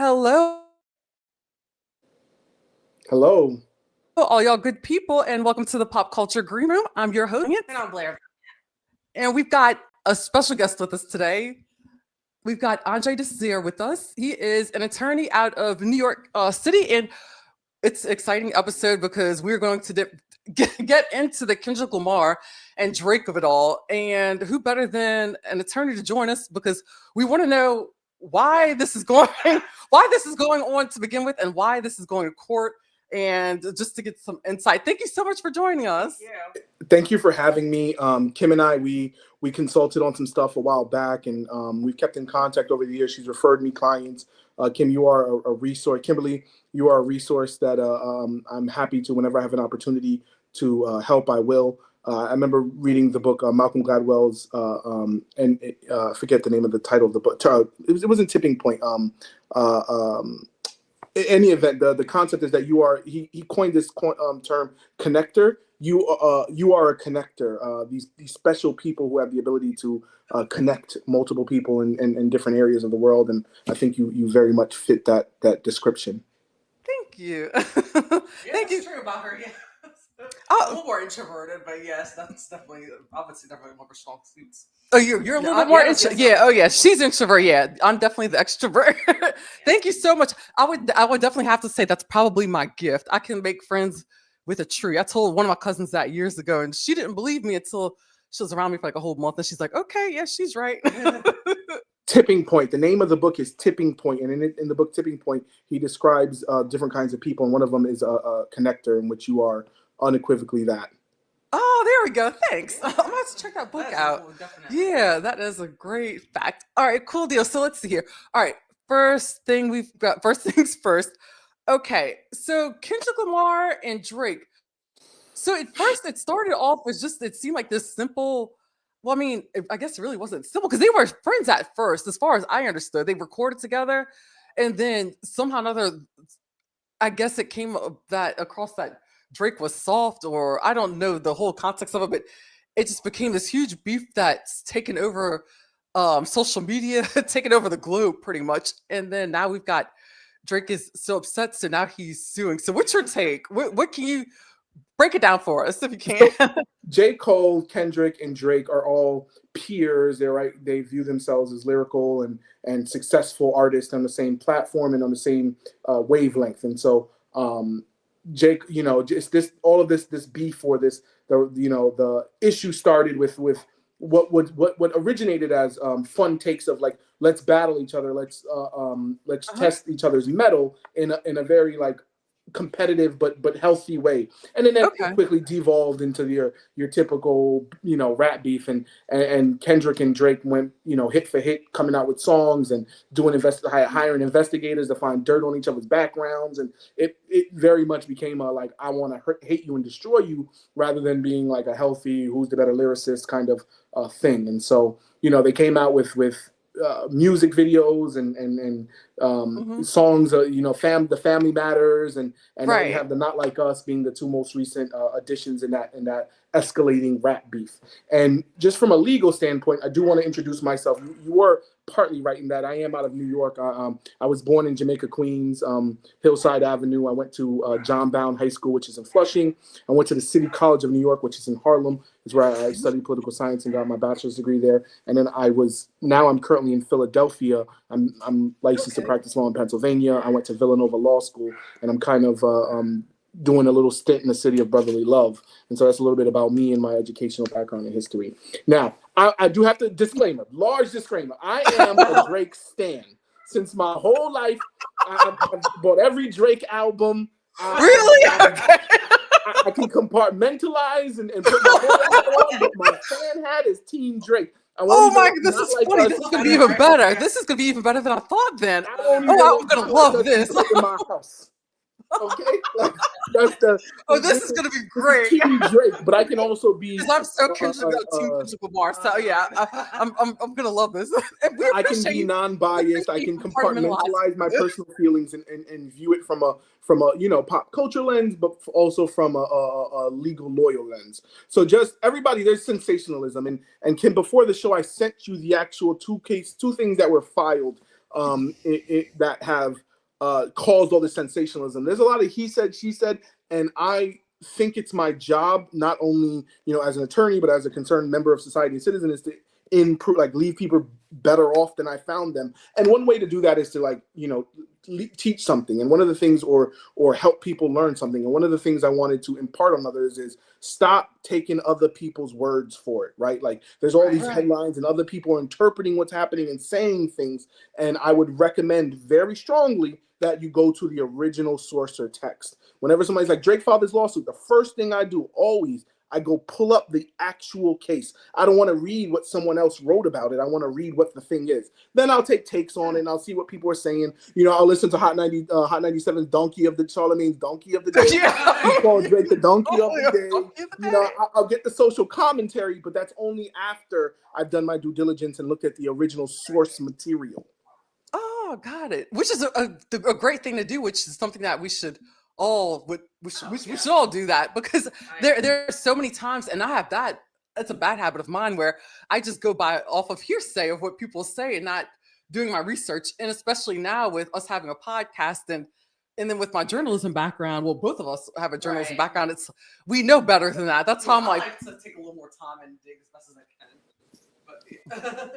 Hello, Hello. all y'all good people, and welcome to the Pop Culture Green Room. I'm your host, And I'm Blair. and we've got a special guest with us today. We've got Andre Desir with us. He is an attorney out of New York City, and it's an exciting episode because we're going to get into the Kendrick Lamar and Drake of it all. And who better than an attorney to join us because we want to know why this is going why this is going on to begin with and why this is going to court and just to get some insight. Thank you so much for joining us. Yeah. Thank you for having me. Kim and I, we consulted on some stuff a while back, and we've kept in contact over the years. She's referred me clients. Kim, you are a resource. Kimberly, you are a resource that I'm happy to, whenever I have an opportunity to help, I will. I remember reading the book Malcolm Gladwell's, and forget the name of the title of the book. It wasn't Tipping Point. Uh, um, in any event, the concept is that you are. He coined this term connector. You are a connector. These special people who have the ability to connect multiple people in different areas of the world, and I think you very much fit that description. Thank you. Yeah, Thank that's you. true about her. Yeah. A Oh, little more introverted, but yes, that's definitely obviously definitely one of her strong suits. oh, you're a little bit more Yes, yes, yeah. I'm Oh, yeah. introvert. She's introvert. Yeah, I'm definitely the extrovert. Thank you so much. I would definitely have to say that's probably my gift. I can make friends with a tree. I told one of my cousins that years ago, and she didn't believe me until she was around me for like a whole month, and she's like, "Okay, yeah, she's right." Tipping Point. The name of the book is Tipping Point, and in the book Tipping Point, he describes different kinds of people, and one of them is a connector, in which you are unequivocally that. Oh, there we go. Thanks. I'm Yeah. gonna have to check that book That is a out. cool, definitely. Yeah, that is a great fact. All right, cool deal. So let's see here. All right, first thing we've got. First things first. Okay, so Kendrick Lamar and Drake. So at first, it started off as just it seemed like this simple. Well, I mean, I guess it really wasn't simple because they were friends at first, as far as I understood. They recorded together, and then somehow or another, I guess it came that across that Drake was soft, or I don't know the whole context of it, but it just became this huge beef that's taken over social media, taken over the globe pretty much. And then now we've got Drake is so upset, so now he's suing. So what's your take? What can you break it down for us if you can? So J. Cole, Kendrick, and Drake are all peers. They're right. They view themselves as lyrical and successful artists on the same platform and on the same wavelength. And so Jake, just this all of this beef or the issue started with what originated as fun takes of like let's battle each other, let's Uh-huh. test each other's metal in a very like competitive but healthy way, and then it Okay. quickly devolved into your typical rap beef, and Kendrick and Drake went hit for hit, coming out with songs and doing hiring investigators to find dirt on each other's backgrounds, and it very much became a like I want to hate you and destroy you rather than being like a healthy who's the better lyricist kind of thing. And so they came out with music videos and Hmm. songs, the Family Matters, and now you Right. have the Not Like Us being the two most recent additions in that escalating rap beef. And just from a legal standpoint, I do want to introduce myself. You were partly right in that I am out of New York. I was born in Jamaica, Queens, Hillside Avenue. I went to John Bowne High School, which is in Flushing. I went to the City College of New York, which is in Harlem. Is where I studied political science and got my bachelor's degree there. And then I'm currently in Philadelphia. I'm licensed to Okay. practice law in Pennsylvania. I went to Villanova Law School, and I'm kind of doing a little stint in the city of brotherly love. And so that's a little bit about me and my educational background and history. Now, I do have to large disclaimer. I am a Drake stan. Since my whole life, I've bought every Drake album. Really? Okay. I can compartmentalize and put my whole life on, but my fan hat is Team Drake. I won't Oh even my, let this Not is Like funny. Us This is gonna be in. even better. This is gonna be even better than I thought. Then, I won't oh, even wow, let I'm Not gonna Like love Us be this. put in my house. Okay, like that's the Oh, this this is is gonna be this is great Team Drake, but I can also be because I'm so Kendrick, Team uh, Kendrick Lamar. So Oh yeah, man. I'm gonna love this. And we I can appreciate be you. We non-biased. I appreciate you can compartmentalizing compartmentalize my this. personal feelings and view it from a pop culture lens, but also from a legal lawyer lens. So just everybody, there's sensationalism, and Kim, before the show, I sent you the actual two things that were filed that have caused all this sensationalism. There's a lot of he said, she said, and I think it's my job, not only as an attorney, but as a concerned member of society and citizen, is to improve, like leave people better off than I found them. And one way to do that is to teach something, and one of the things, or help people learn something. And one of the things I wanted to impart on others is stop taking other people's words for it, right? Like there's all these headlines and other people are interpreting what's happening and saying things. And I would recommend very strongly that you go to the original source or text. Whenever somebody's like, Drake filed this lawsuit, the first thing I do always, I go pull up the actual case. I don't want to read what someone else wrote about it. I want to read what the thing is. Then I'll take takes on it, and I'll see what people are saying. I'll listen to Hot 97's Donkey of the Charlemagne's Donkey of the Day. Yeah. Call Drake the Donkey of the Day. I'll get the social commentary, but that's only after I've done my due diligence and looked at the original source material. Oh, got it. Which is a great thing to do, which is something that we should all we should all do that, because there are so many times, and I have that's a bad habit of mine, where I just go by off of hearsay of what people say and not doing my research. And especially now with us having a podcast and then with my journalism background, well, both of us have a journalism background. We know better than that. That's how I'm like to take a little more time and dig as best as I can.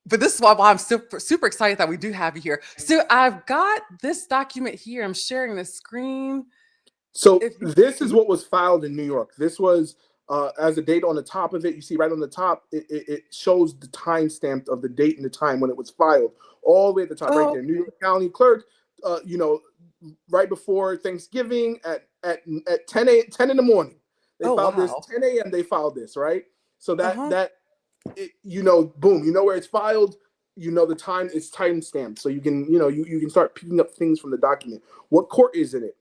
But this is why I'm super excited that we do have you here. So I've got this document here. I'm sharing the screen. So this is what was filed in New York. This was, as a date on the top of it, you see right on the top, it shows the timestamp of the date and the time when it was filed. All the way at the top, right there. New York County Clerk, right before Thanksgiving at 10 in the morning. They filed this, 10 a.m. they filed this, right? So boom, where it's filed, the time, it's time stamped. So you can, you can start picking up things from the document. What court is in it?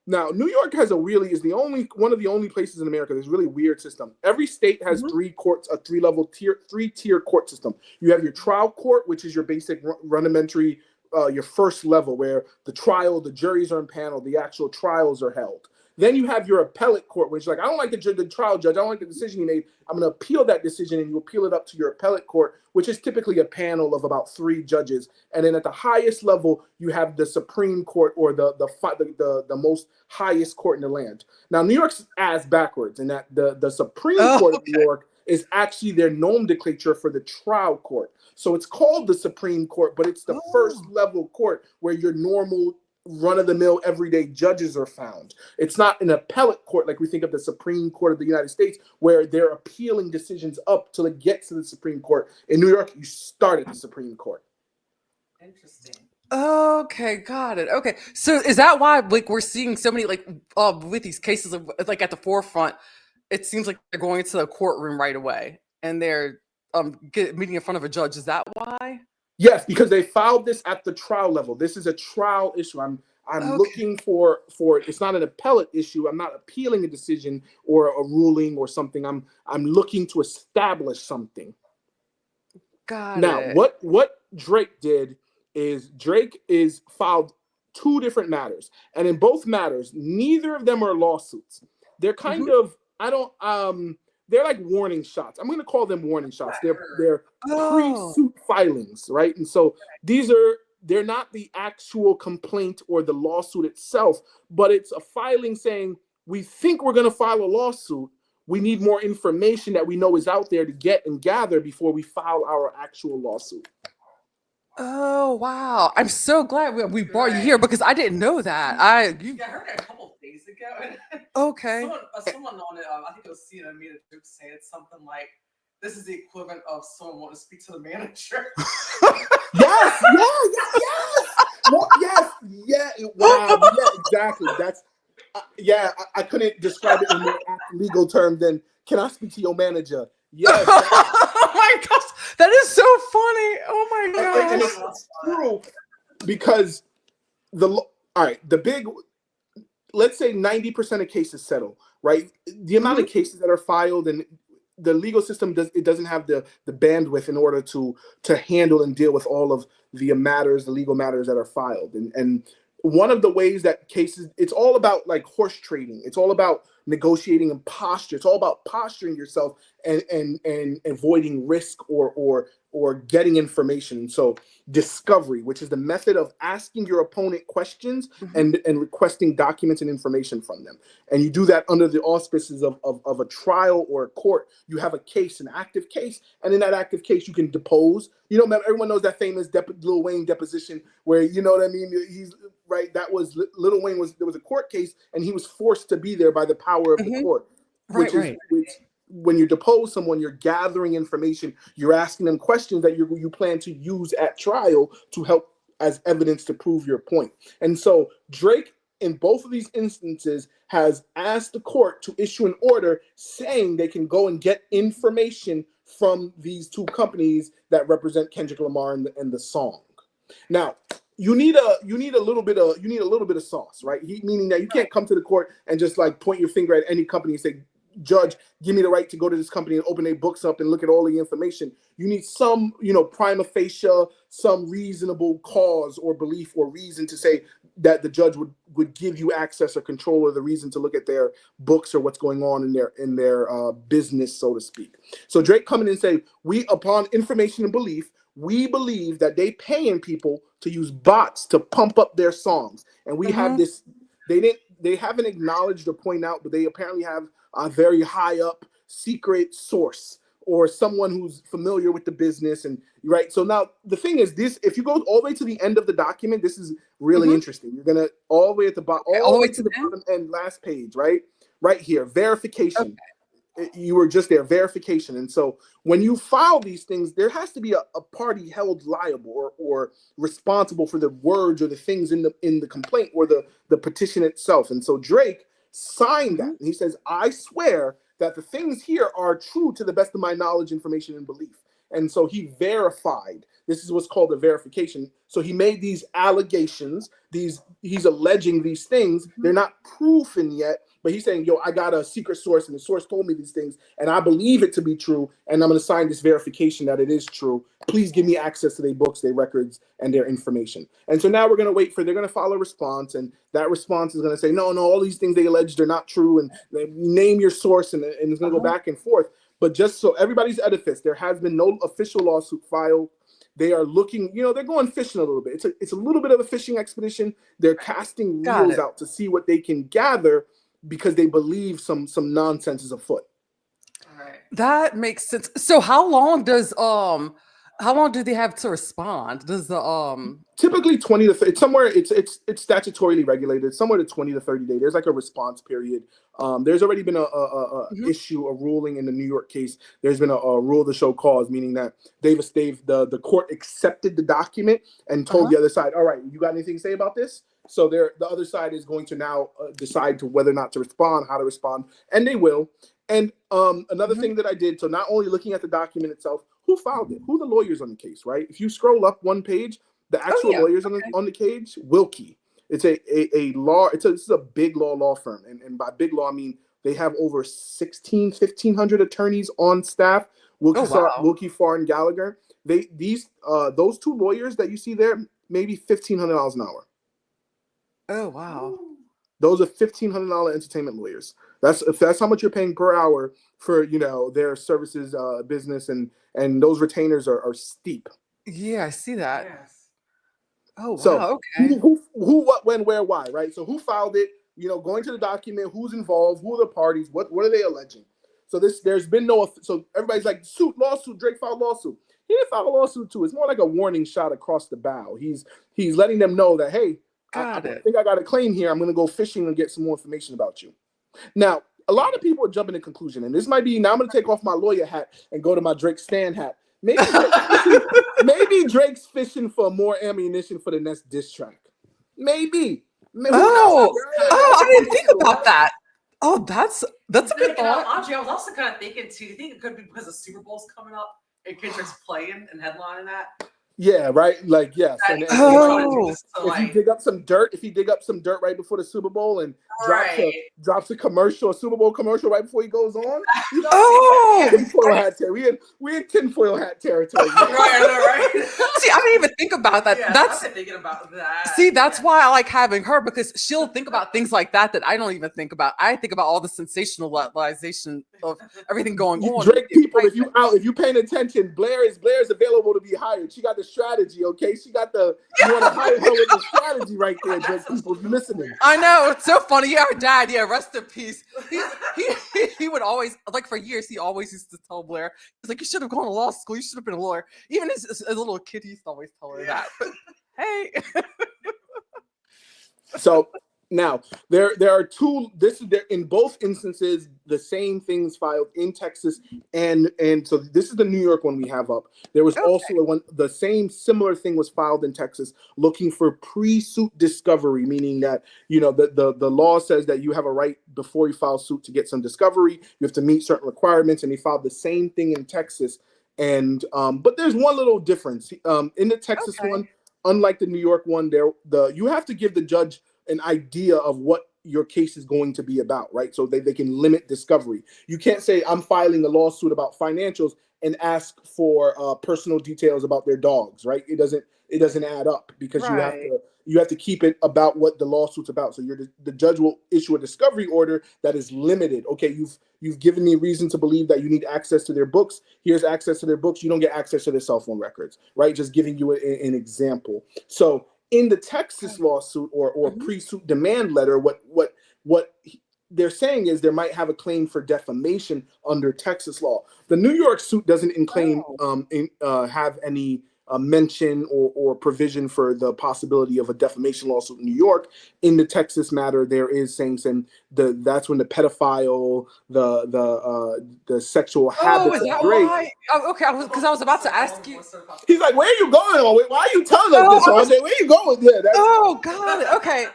Now, New York is one of the only places in America there's a really weird system. Every state has three courts, a three-tier court system. You have your trial court, which is your basic rudimentary, your first level, where the juries are impaneled, the actual trials are held. Then you have your appellate court, which is like, I don't like the trial judge, I don't like the decision he made, I'm going to appeal that decision, and you appeal it up to your appellate court, which is typically a panel of about 3 judges. And then at the highest level, you have the Supreme Court, or the most highest court in the land. Now, New York's ass backwards, in that the Supreme Court of New York is actually their nomenclature for the trial court. So it's called the Supreme Court, but it's the first level court where your normal run-of-the-mill everyday judges are found. It's not an appellate court like we think of the Supreme Court of the United States, where they're appealing decisions up till it gets to the Supreme Court. In New York, you start at the Supreme Court. Interesting. Okay, got it. Okay, so is that why we're seeing so many with these cases of at the forefront? It seems like they're going into the courtroom right away and they're meeting in front of a judge. Is that why? Yes, because they filed this at the trial level. This is a trial issue. I'm looking for it's not an appellate issue. I'm not appealing a decision or a ruling or something. I'm looking to establish something. Got now, it. What Drake did is Drake is filed 2 different matters, and in both matters, neither of them are lawsuits. They're kind of they're like warning shots. I'm going to call them warning shots. They're pre-suit filings, right? And so they're not the actual complaint or the lawsuit itself, but it's a filing saying, we think we're going to file a lawsuit. We need more information that we know is out there to get and gather before we file our actual lawsuit. Oh, wow. I'm so glad we brought you here, because I didn't know that. I heard it a couple of days ago. Okay. Someone on it, I think it was CNN, made a joke saying it's something like, this is the equivalent of someone wanting to speak to the manager. Yes. Well, wow, yeah, exactly. That's I couldn't describe it in more legal terms than, can I speak to your manager? Yes. Oh my gosh, that is so funny. Oh my gosh. And it's true, because let's say 90% of cases settle, right? The amount of cases that are filed, and the legal system doesn't have the bandwidth in order to handle and deal with all of the legal matters that are filed. And one of the ways that cases, it's all about like horse trading. It's all about negotiating and posture. It's all about posturing yourself and avoiding risk or getting information. So discovery, which is the method of asking your opponent questions and requesting documents and information from them. And you do that under the auspices of a trial or a court. You have a case, an active case, and in that active case, you can depose. You know, everyone knows that famous Lil Wayne deposition where, you know what I mean? He's right. That was Lil Wayne there was a court case and he was forced to be there by the power of the court, which when you depose someone, you're gathering information, you're asking them questions that you plan to use at trial to help as evidence to prove your point. And so Drake, in both of these instances, has asked the court to issue an order saying they can go and get information from these two companies that represent Kendrick Lamar and the song. Now, you need a little bit of sauce, right? Meaning that you can't come to the court and just like point your finger at any company and say, Judge, give me the right to go to this company and open their books up and look at all the information. You need some, prima facie, some reasonable cause or belief or reason to say that the judge would give you access or control or the reason to look at their books or what's going on in their business, so to speak. So Drake coming in and say, upon information and belief, we believe that they paying people to use bots to pump up their songs. And we have this, they haven't acknowledged or point out, but they apparently have a very high up secret source or someone who's familiar with the business. And right. So now the thing is this, if you go all the way to the end of the document, this is really interesting. You're going to all the way at the bottom, all the way to the bottom and last page, right? Right here, verification. Okay. You were just there, verification. And so when you file these things, there has to be a party held liable or responsible for the words or the things in the complaint or the petition itself. And so Drake signed that. And he says, I swear that the things here are true to the best of my knowledge, information, and belief. And so he verified. This is what's called a verification. So he made these allegations, he's alleging these things. They're not proven yet, but he's saying, yo, I got a secret source and the source told me these things and I believe it to be true. And I'm going to sign this verification that it is true. Please give me access to their books, their records, and their information. And so now we're going to wait they're going to file a response. And that response is going to say, no, all these things they alleged are not true. And they name your source and it's going to go back and forth. But just so everybody's edifice, there has been no official lawsuit filed. They are looking, they're going fishing a little bit. It's a little bit of a fishing expedition. They're casting reels out to see what they can gather because they believe some nonsense is afoot. All right. That makes sense. So how long do they have to respond? Does the typically 20 to it's somewhere it's statutorily regulated, somewhere to 20 to 30 days. There's like a response period. There's already been a ruling in the New York case. There's been a rule to show cause, meaning that the court accepted the document and told the other side, all right, you got anything to say about this? So the other side is going to now decide to whether or not to respond, how to respond, and they will. And another thing that I did, so not only looking at the document itself, who filed it, who the lawyers on the case, right? If you scroll up one page, the actual lawyers on the case, Wilkie. It's this is a big law firm. And by big law, I mean they have over 1,500 attorneys on staff. Wilkie, Farr, and Gallagher. Those two lawyers that you see there, maybe $1,500 an hour. Oh, wow. Those are $1,500 entertainment lawyers. If that's how much you're paying per hour for, their services, business, and those retainers are steep. Yeah, I see that. Yes. Oh, wow. So Okay. Who, what, when, where, why, right? So who filed it? Going to the document, who's involved, who are the parties, what are they alleging? So there's been so everybody's like, lawsuit, Drake filed lawsuit. He didn't file a lawsuit too. It's more like a warning shot across the bow. He's letting them know that, hey, I think I got a claim here. I'm going to go fishing and get some more information about you. Now, a lot of people are jumping to conclusion, and this might be, now I'm going to take off my lawyer hat and go to my Drake Stan hat. Maybe Drake's fishing for more ammunition for the next diss track. Maybe. I didn't think about that. Oh, that's a good thought. Audrey, I was also kind of thinking, too, do you think it could be because the Super Bowl's coming up and Kendrick's playing and headlining that? Yeah, right. Like, yes. If you dig up some dirt right before the Super Bowl and drops a commercial, a Super Bowl commercial right before he goes on. Oh, tinfoil hat territory. We in tinfoil hat territory. Right. See, I didn't even think about that. Yeah, That's I've been thinking about that. See, that's why I like having her, because she'll think about things like that I don't even think about. I think about all the sensationalization of everything going on. Drake people, if you paying attention, Blair is available to be hired. She got the strategy, okay? She got the you want to hire her with the strategy right there, Drake people. If you're listening. I know, it's so funny. Yeah, her dad, rest in peace. He would always, like, for years, he always used to tell Blair, he's like, you should have gone to law school, you should have been a lawyer. Even as a little kid, he used to always tell her that. But hey. So now there are two. In both instances the same things filed in Texas, and so this is the New York one we have up. There was also the same similar thing was filed in Texas, looking for pre-suit discovery, meaning that the law says that you have a right before you file suit to get some discovery. You have to meet certain requirements, and they filed the same thing in Texas. And but there's one little difference in the Texas one. Unlike the New York one, you have to give the judge an idea of what your case is going to be about, right? So they can limit discovery. You can't say I'm filing a lawsuit about financials and ask for personal details about their dogs, right? It doesn't add up, because you have to keep it about what the lawsuit's about. So the judge will issue a discovery order that is limited. Okay, you've given me reason to believe that you need access to their books. Here's access to their books. You don't get access to their cell phone records, right? Just giving you an example. So in the Texas lawsuit or pre-suit demand letter, what they're saying is there might have a claim for defamation under Texas law. The New York suit doesn't claim have any mention or provision for the possibility of a defamation lawsuit in New York. In the Texas matter, there is saying that's when the pedophile, the sexual habits of Drake. Why? Oh, okay, because I was about to ask you. He's like, "Where are you going? Why are you telling us this, Andre? Where are you going?" Yeah. Got it. Okay.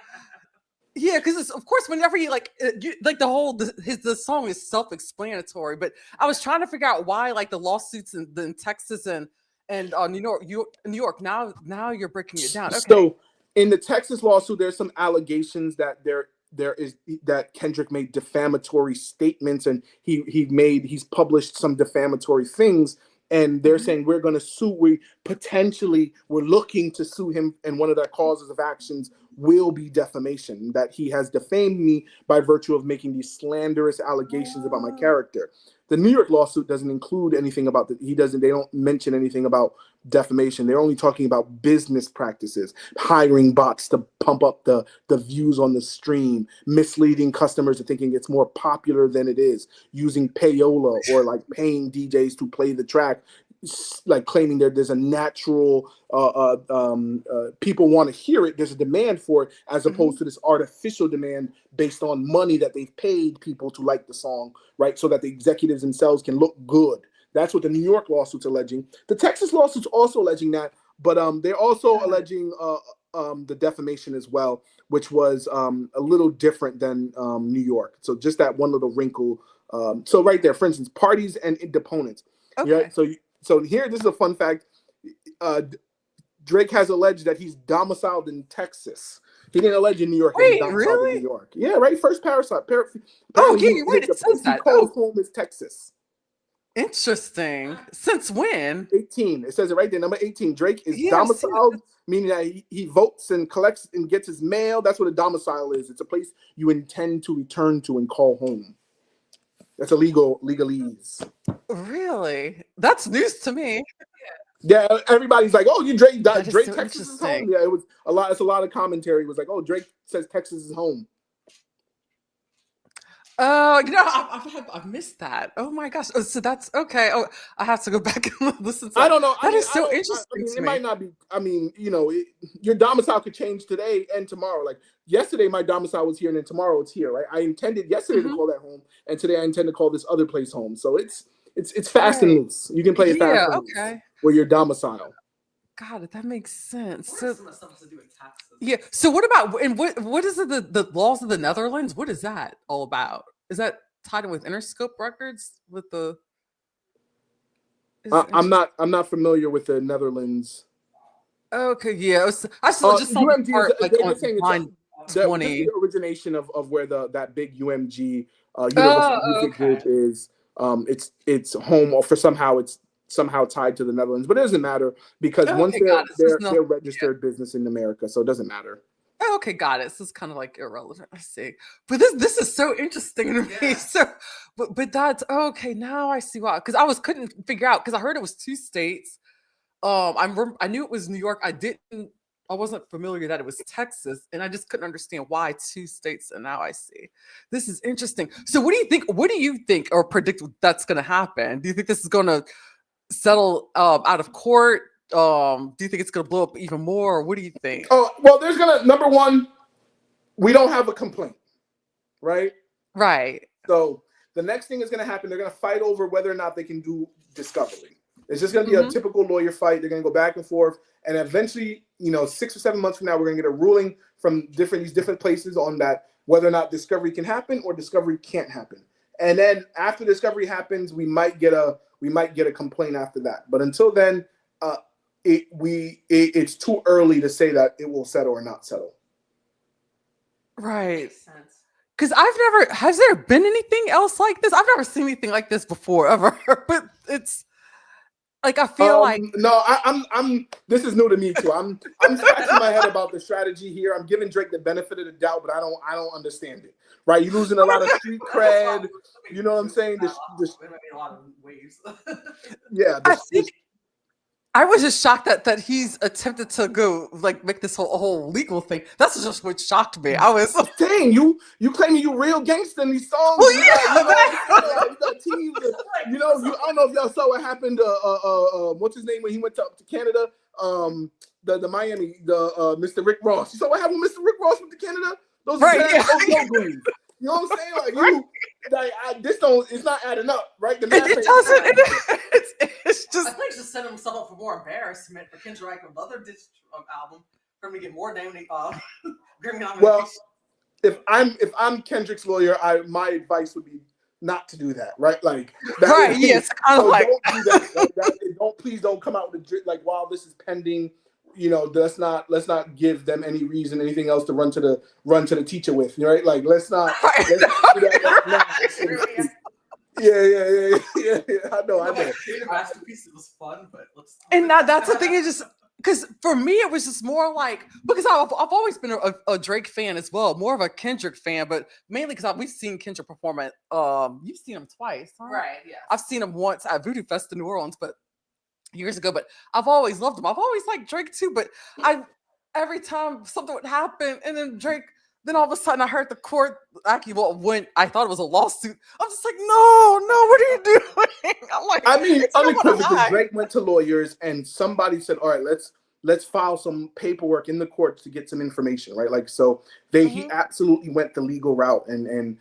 Yeah, because of course, whenever you the song is self-explanatory, but I was trying to figure out why, like, the lawsuits in Texas and New York. Now you're breaking it down. Okay. So in the Texas lawsuit, there's some allegations that that Kendrick made defamatory statements, and he's published some defamatory things. And they're saying we're going to sue. We're looking to sue him, and one of their causes of actions will be defamation, that he has defamed me by virtue of making these slanderous allegations about my character. The New York lawsuit doesn't include anything about that. They don't mention anything about defamation. They're only talking about business practices, hiring bots to pump up the views on the stream, misleading customers to thinking it's more popular than it is, using payola or like paying DJs to play the track, like claiming there's a natural people want to hear it. There's a demand for it, as opposed to this artificial demand based on money that they've paid people to like the song, right? So that the executives themselves can look good. That's what the New York lawsuit's alleging. The Texas lawsuit's also alleging that, but they're also alleging the defamation as well, which was a little different than New York. So just that one little wrinkle. So right there, for instance, parties and deponents. Okay. Yeah. So here, this is a fun fact. Drake has alleged that he's domiciled in Texas. He didn't allege in New York. Wait, that he's domiciled in New York. Yeah, right. First parasite. You're right. It says that. Home is Texas. Interesting. Since when? 18. It says it right there. Number 18. Drake is domiciled, meaning that he votes and collects and gets his mail. That's what a domicile is. It's a place you intend to return to and call home. That's a legalese. Really? That's news to me. Yeah, everybody's like, "Oh, Drake, So Texas is home." Yeah, it was a lot. It's a lot of commentary. It was like, "Oh, Drake says Texas is home." I've missed that. Oh my gosh! So that's okay. Oh, I have to go back and listen to that. I don't know. That is so interesting. It might not be. I mean, your domicile could change today and tomorrow. Like yesterday, my domicile was here, and then tomorrow it's here. Right? I intended yesterday to call that home, and today I intend to call this other place home. So it's fast and loose. You can play it fast and loose where your domicile. Got it. That makes sense. So stuff to do with taxes. Yeah. So what about what is it, the laws of the Netherlands? What is that all about? Is that tied in with Interscope Records? With the? I'm not familiar with the Netherlands. Okay. Yeah. I still just saw the part, like, on 20. This is the origination of where that big UMG Universal Oh, Music okay. Group is. It's home, or for somehow it's somehow tied to the Netherlands, but it doesn't matter because once Okay, got it. So there's they're no, registered business in America, so it doesn't matter. oh, okay, got it. So it's kind of like irrelevant. I see. But this is so interesting to me. Yeah. So, but that's okay. Now I see why. Because couldn't figure out because I heard it was 2 states. I knew it was New York. I wasn't familiar that it was Texas, and I just couldn't understand why 2 states. And now I see. This is interesting. So what do you think? What do you think or predict that's going to happen? Do you think this is going to settle out of court? Do you think it's going to blow up even more? Or what do you think? Oh, well, there's number one, we don't have a complaint, right? Right. So the next thing is going to happen. They're going to fight over whether or not they can do discovery. It's just going to be a typical lawyer fight. They're going to go back and forth, and eventually, 6 or 7 months from now, we're going to get a ruling from these different places on that whether or not discovery can happen or discovery can't happen. And then after discovery happens, we might get a complaint after that. But until then, it's too early to say that it will settle or not settle. Right. Makes sense. Because has there been anything else like this? I've never seen anything like this before, ever. But it's like, I feel like. No, I'm this is new to me too. I'm scratching my head about the strategy here. I'm giving Drake the benefit of the doubt, but I don't understand it. Right? You're losing a lot of street cred. You know what I'm saying? There might be a lot of waves. Yeah. I was just shocked that he's attempted to go make this whole legal thing. That's just what shocked me. I was saying you claiming you real gangster in these songs. Well, you got teams. I don't know if y'all saw what happened to what's his name when he went to Canada. The Miami, Mr. Rick Ross. You saw what happened with Mr. Rick Ross went to Canada? Those are goons. You know what I'm saying? It's not adding up, right? The math it doesn't. It's just. I think he just set himself up for more embarrassment for Kendrick with other album for him to get more damn Grammy nominations. Well, if I'm Kendrick's lawyer, my advice would be not to do that, right? Like that right? Yes, kind of like. Don't do that. Please don't come out with while this is pending. Let's not give them any reason, anything else to run to the teacher with, right? Like let's not. Let's do that. Yeah. I know. Masterpiece. It was fun, but and that's the thing. Is just because for me it was just more like because I've always been a Drake fan as well, more of a Kendrick fan, but mainly because we've seen Kendrick perform at you've seen him twice, huh? Right? Yeah. I've seen him once at Voodoo Fest in New Orleans, but years ago. But I've always loved him. I've always liked Drake too. But every time something would happen, and then Drake. Then all of a sudden, I heard the court actually when I thought it was a lawsuit. I'm just like, no, what are you doing? I'm like, I mean, unequivocally, Drake went to lawyers, and somebody said, "All right, let's file some paperwork in the courts to get some information." Right, like so, he absolutely went the legal route. And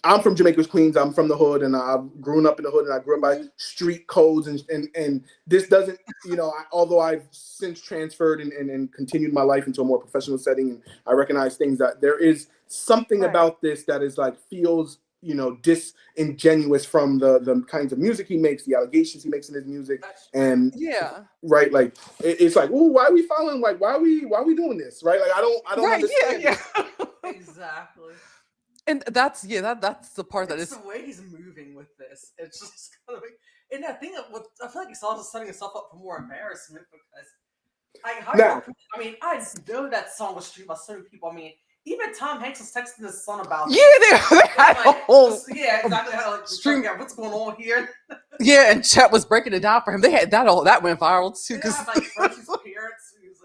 I'm from Jamaica's Queens. I'm from the hood, and I've grown up in the hood, and I grew up by street codes, and this doesn't, although I've since transferred and continued my life into a more professional setting, and I recognize things that there is something about this that is feels disingenuous from the kinds of music he makes, the allegations he makes in his music, and right, like it's like, oh, why are we following? Like, why are we doing this? Right, like I don't understand. Yeah. Exactly. And that's the part that is the way he's moving with this. It's just kind of and I think I feel like he's also setting himself up for more embarrassment because I know that song was streamed by so many people. I mean, even Tom Hanks was texting his son about they had a whole exactly how stream. What's going on here? Yeah, and Chet was breaking it down for him. They had that went viral too. Because Frenchie's parents, who was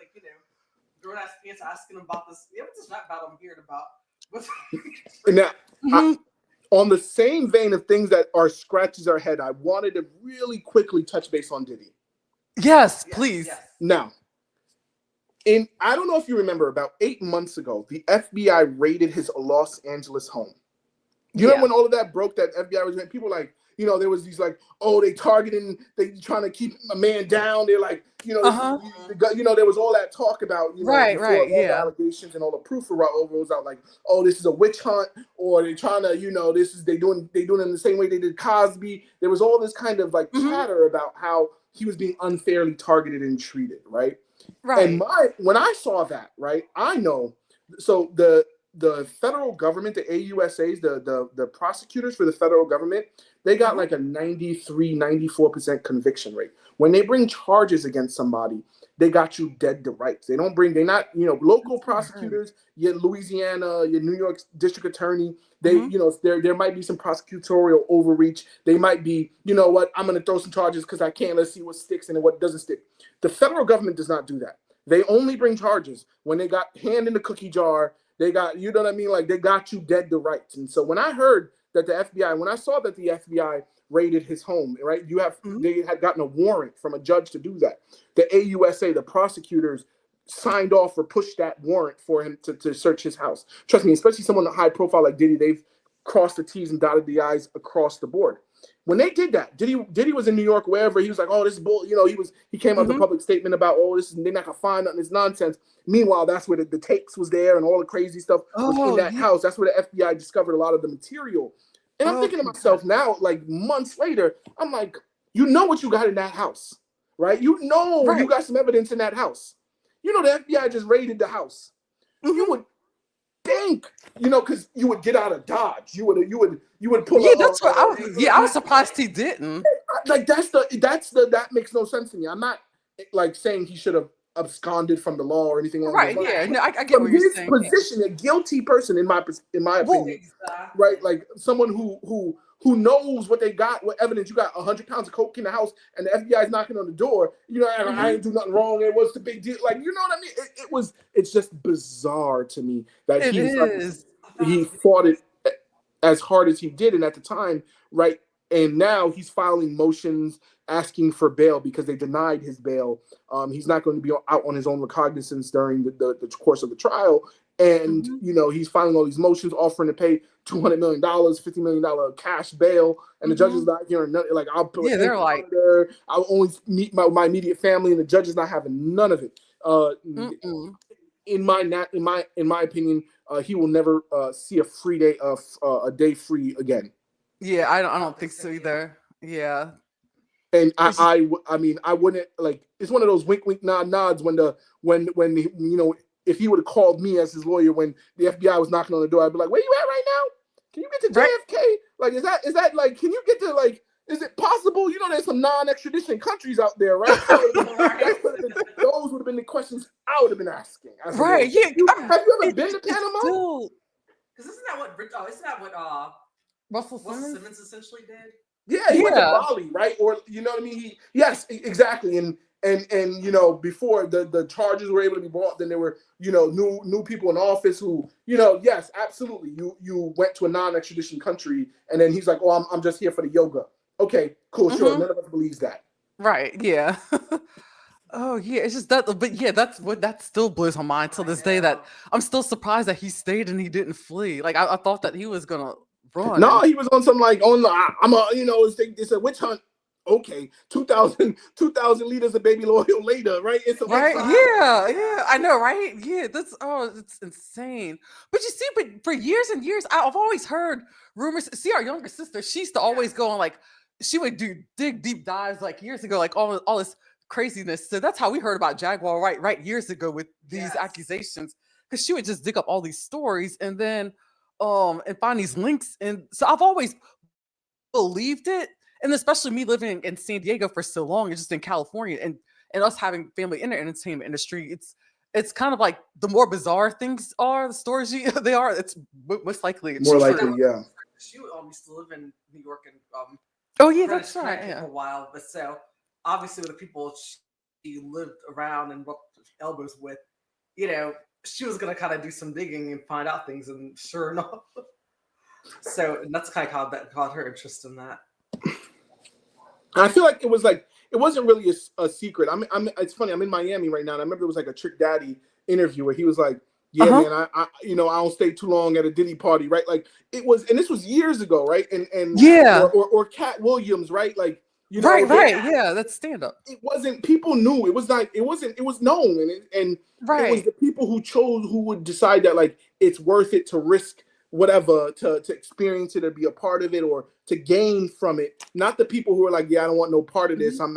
grown ass parents asking him about this. Yeah, what's this rap battle I'm hearing about? Now, on the same vein of things that are scratches our head, I wanted to really quickly touch base on Diddy. Yes, please. Yes. Now, I don't know if you remember, about 8 months ago, the FBI raided his Los Angeles home. You know when all of that broke, that FBI was people there was these they targeting, they trying to keep a man down. They're like, there was all that talk about, the allegations and all the proof was out this is a witch hunt, or they trying to, they doing it in the same way they did Cosby. There was all this kind of chatter about how he was being unfairly targeted and treated, right? Right. And when I saw that, right, I know so the federal government, the AUSAs, the prosecutors for the federal government, they got like a 94% conviction rate. When they bring charges against somebody, they got you dead to rights. They're not, local prosecutors, your Louisiana, your New York district attorney, they, there might be some prosecutorial overreach. They might be, you know what, I'm going to throw some charges because I can't, let's see what sticks and what doesn't stick. The federal government does not do that. They only bring charges when they got hand in the cookie jar. They got, you know what I mean? Like they got you dead to rights. And so when I heard that when I saw that the FBI raided his home, right? They had gotten a warrant from a judge to do that. The AUSA, the prosecutors signed off or pushed that warrant for him to search his house. Trust me, especially someone high profile like Diddy, they've crossed the T's and dotted the I's across the board. When they did that, Diddy was in New York, wherever, he was like, oh, this is bull. He came out with a public statement about, oh, they're not gonna find nothing, it's nonsense. Meanwhile, that's where the tapes was there and all the crazy stuff was in that house. That's where the FBI discovered a lot of the material. And I'm thinking to myself now, like months later, I'm like, you know what you got in that house, right? You got some evidence in that house. The FBI just raided the house. You would think, because you would get out of Dodge. You would pull. Yeah, that's what I was surprised he didn't. Like that makes no sense to me. I'm not like saying he should have absconded from the law or anything like that. Right? Yeah, no, I get what you're saying. Position, a guilty person, in my opinion, right? Like someone who knows what they got, what evidence. You got 100 pounds of coke in the house, and the FBI is knocking on the door. I ain't do nothing wrong. It was the big deal. Like, you know what I mean? It's just bizarre to me that he fought it as hard as he did, and at the time, right? And now he's filing motions asking for bail because they denied his bail. He's not going to be out on his own recognizance during the course of the trial. And, he's filing all these motions offering to pay $200 million, $50 million cash bail. And the judge is not hearing nothing. Like, I'll put they're like, there. I'll only meet my immediate family. And the judge is not having none of it. In my opinion, he will never see a free day a day free again. Yeah, I don't think so either. Yeah. And I mean, I wouldn't, like, it's one of those wink, wink, nod, nods when if he would have called me as his lawyer when the FBI was knocking on the door, I'd be like, where you at right now? Can you get to JFK? Like, is that like, can you get to, like, is it possible? There's some non-extradition countries out there, right? Those would have been the questions I would have been asking. Right. Yeah. Have you ever been to Panama? Because isn't that what Russell Simmons essentially did? Yeah, he went to Bali, right? Or, you know what I mean? Yes, exactly. And before the charges were able to be brought, then there were, new people in office who, yes, absolutely. You went to a non-extradition country, and then he's like, oh, I'm just here for the yoga. Okay, cool, sure. None of us believes that. Right, yeah. Oh, yeah, it's just that, but yeah, that still blows my mind till this day, that I'm still surprised that he stayed and he didn't flee. Like, I thought that he was gonna run. No, he was on some, like, it's a witch hunt. Okay, 2,000 liters of baby oil later, right? It's right. Yeah, I know, right? Yeah, it's insane. But you see, but for years and years, I've always heard rumors. See, our younger sister, she used to always go on, like, she would dig deep dives, like, years ago, like all this craziness. So that's how we heard about Jaguar, right years ago with these accusations, because she would just dig up all these stories and then and find these links. And so I've always believed it. And especially me living in San Diego for so long, and just in California, and us having family in the entertainment industry, it's kind of like the more bizarre things are, the stories they are, it's most likely more likely, yeah. She used to live in New York and oh yeah, that's right, for a while. But so obviously with the people she lived around and rubbed elbows with, she was gonna kind of do some digging and find out things, and sure enough. So that's kind of how that caught her interest in that. I feel like it wasn't really a secret. It's funny. I'm in Miami right now, and I remember it was like a Trick Daddy interview where he was like, "Yeah, man, I don't stay too long at a Diddy party, right?" Like it was, and this was years ago, right? And yeah, or Cat Williams, right? Like right, yeah, that's stand up. It wasn't. People knew it was like it wasn't. It was known, and right. It was the people who would decide that like it's worth it to risk whatever to experience it or be a part of it or to gain from it. Not the people who are like, yeah, I don't want no part of this. I'm